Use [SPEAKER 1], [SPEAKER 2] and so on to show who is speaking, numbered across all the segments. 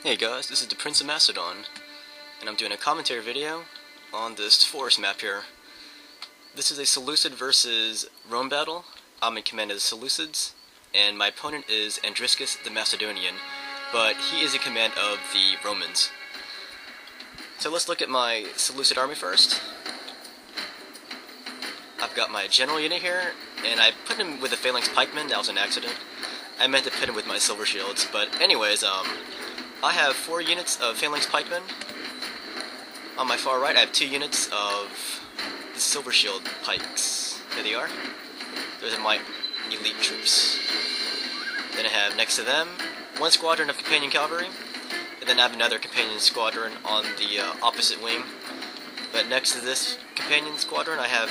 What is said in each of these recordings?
[SPEAKER 1] Hey guys, this is the Prince of Macedon, and I'm doing a commentary video on this forest map here. This is a Seleucid versus Rome battle. I'm in command of the Seleucids, and my opponent is Andriscus the Macedonian, but he is in command of the Romans. So let's look at my Seleucid army first. I've got my general unit here, and I put him with the phalanx pikemen. That was an accident. I meant to put him with my silver shields, but anyways, I have 4 units of phalanx pikemen. On my far right, I have 2 units of the silver shield pikes. There they are. Those are my elite troops. Then I have next to them 1 squadron of companion cavalry, and then I have another companion squadron on the opposite wing. But next to this companion squadron, I have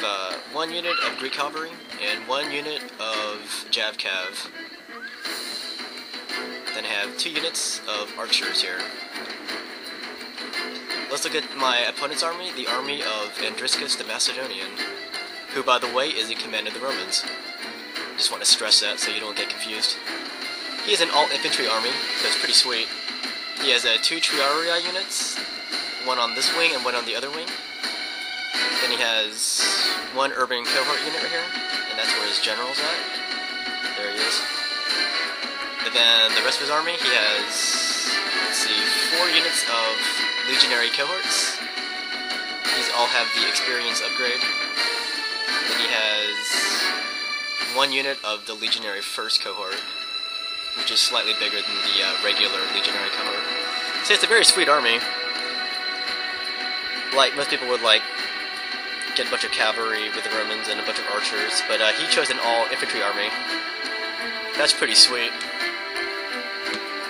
[SPEAKER 1] 1 unit of Greek cavalry and 1 unit of Jav Cav. Then I have 2 units of archers here. Let's look at my opponent's army, the army of Andriscus the Macedonian, who, by the way, is in command of the Romans. Just want to stress that so you don't get confused. He is an all-infantry army, so it's pretty sweet. He has 2 Triarii units, 1 on this wing and 1 on the other wing. Then he has 1 urban cohort unit right here, and that's where his general's at. There he is. And then the rest of his army, he has, let's see, 4 units of legionary cohorts. These all have the experience upgrade. Then he has 1 unit of the legionary first cohort, which is slightly bigger than the regular legionary cohort. So it's a very sweet army. Like, most people would, get a bunch of cavalry with the Romans and a bunch of archers, but he chose an all-infantry army. That's pretty sweet.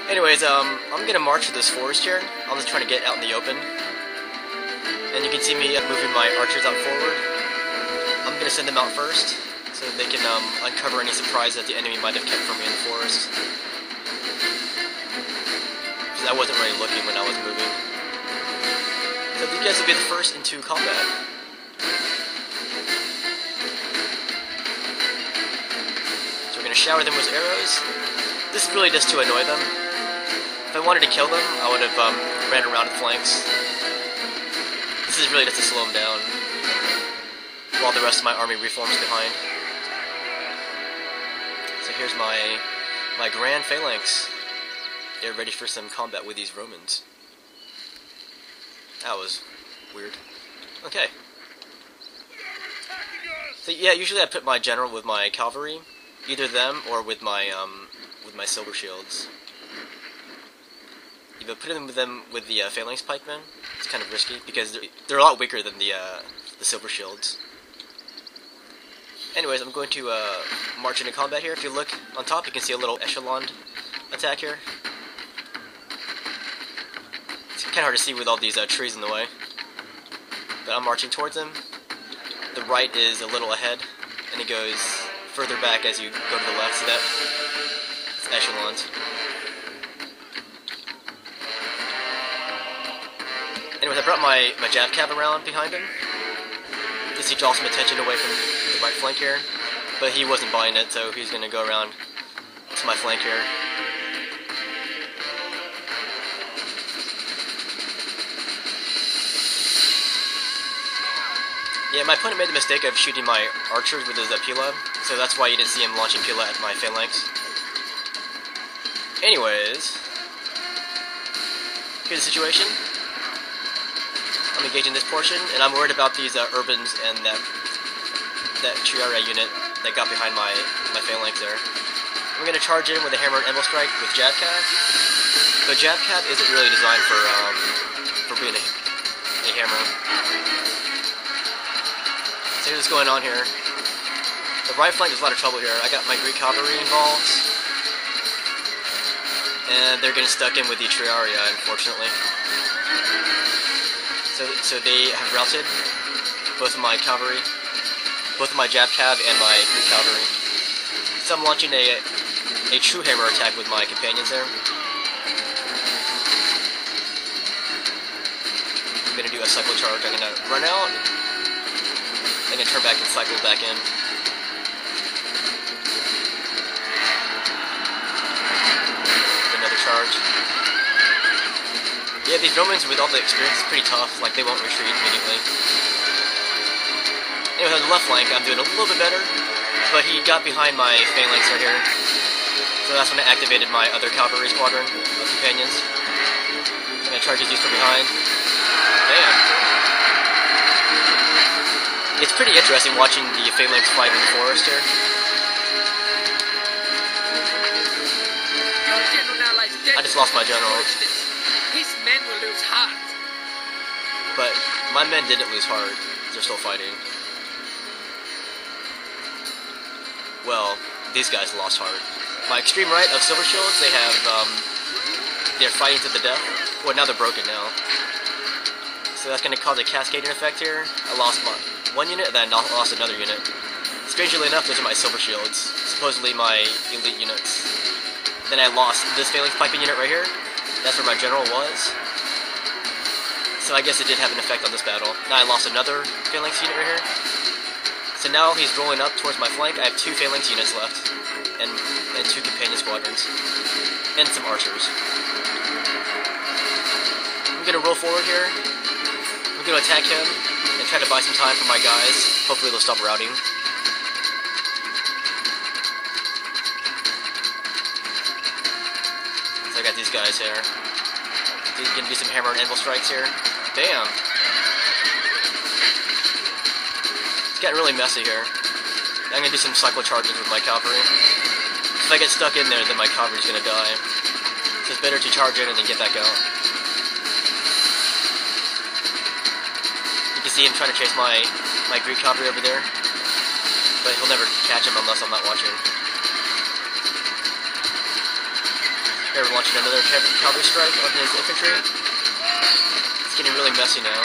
[SPEAKER 1] Anyways, I'm gonna march through this forest here. I'm just trying to get out in the open. And you can see me moving my archers out forward. I'm gonna send them out first, so they can uncover any surprise that the enemy might have kept from me in the forest. Because I wasn't really looking when I was moving. So these guys will be the first into combat. So we're gonna shower them with arrows. This is really just to annoy them. If I wanted to kill them, I would have ran around the flanks. This is really just to slow them down, while the rest of my army reforms behind. So here's my grand phalanx. They're ready for some combat with these Romans. That was weird. Okay. So yeah, usually I put my general with my cavalry, either them or with my silver shields. But putting them with the phalanx pikemen, it's kind of risky because they're a lot weaker than the silver shields. Anyways, I'm going to march into combat here. If you look on top, you can see a little echelon attack here. It's kind of hard to see with all these trees in the way. But I'm marching towards them. The right is a little ahead, and it goes further back as you go to the left. See that? It's echelons. Anyways, I brought my Jav Cav around behind him, just to draw some attention away from the right flank here, but he wasn't buying it, so he's going to go around to my flank here. Yeah, my opponent made the mistake of shooting my archers with his pila, so that's why you didn't see him launching pila at my phalanx. Anyways, here's the situation. I'm engaging this portion, and I'm worried about these urbans and that Triarii unit that got behind my phalanx there. I'm going to charge in with a hammer and emerald strike with Jav Cav, but Jav Cav isn't really designed for being a hammer. So here's what's going on here. The right flank is a lot of trouble here. I got my Greek cavalry involved, and they're getting stuck in with the Triarii, unfortunately. So they have routed both of my cavalry, both of my Jav Cav and my Greek cavalry. So I'm launching a true hammer attack with my companions there. I'm going to do a cycle charge. I'm going to run out, I'm going to turn back and cycle back in. Another charge. Yeah, these Romans with all the experience is pretty tough. Like, they won't retreat immediately. Anyway, on the left flank, I'm doing a little bit better, but he got behind my phalanx right here. So that's when I activated my other cavalry squadron of companions. And I charged these from behind. Damn. It's pretty interesting watching the phalanx fight in the forest here. I just lost my general.
[SPEAKER 2] His men will lose heart.
[SPEAKER 1] But my men didn't lose heart. They're still fighting. Well, these guys lost heart. My extreme right of Silver Shields, they're fighting to the death. Well, now they're broken now. So that's going to cause a cascading effect here. I lost one unit, and then I lost another unit. Strangely enough, those are my Silver Shields. Supposedly my elite units. Then I lost this phalanx piping unit right here. That's where my general was. So I guess it did have an effect on this battle. Now I lost another phalanx unit right here. So now he's rolling up towards my flank. I have 2 phalanx units left. And 2 companion squadrons. And some archers. I'm gonna roll forward here. I'm gonna attack him and try to buy some time for my guys. Hopefully they'll stop routing. So I got these guys here. There's gonna be some hammer and anvil strikes here. Damn. It's getting really messy here. I'm gonna do some cycle charges with my cavalry. If I get stuck in there, then my cavalry's gonna die. So it's better to charge in and then get back out. You can see him trying to chase my Greek cavalry over there. But he'll never catch him unless I'm not watching. Here we're launching another cavalry strike on his infantry. It's getting really messy now.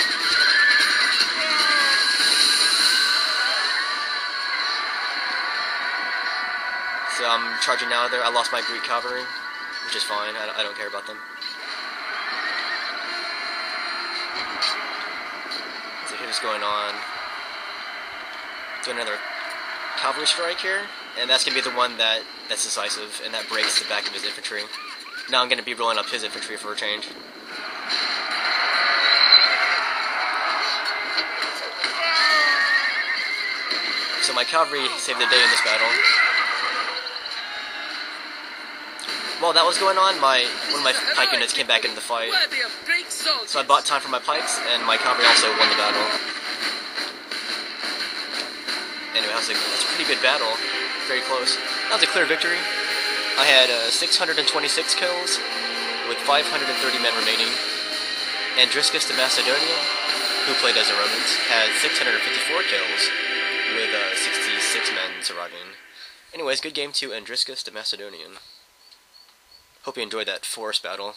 [SPEAKER 1] So I'm charging out of there. I lost my Greek cavalry, which is fine. I don't care about them. So here's what's going on. Do another cavalry strike here, and that's gonna be the one that's decisive and that breaks the back of his infantry. Now I'm gonna be rolling up his infantry for a change. So my cavalry saved the day in this battle. While that was going on, one of my pike units came back into the fight. So I bought time for my pikes, and my cavalry also won the battle. Anyway, that's a pretty good battle. Very close. That was a clear victory. I had 626 kills, with 530 men remaining. Andriscus the Macedonian, who played as the Romans, had 654 kills, with 66 men surviving. Anyways, good game to Andriscus the Macedonian. Hope you enjoyed that forest battle.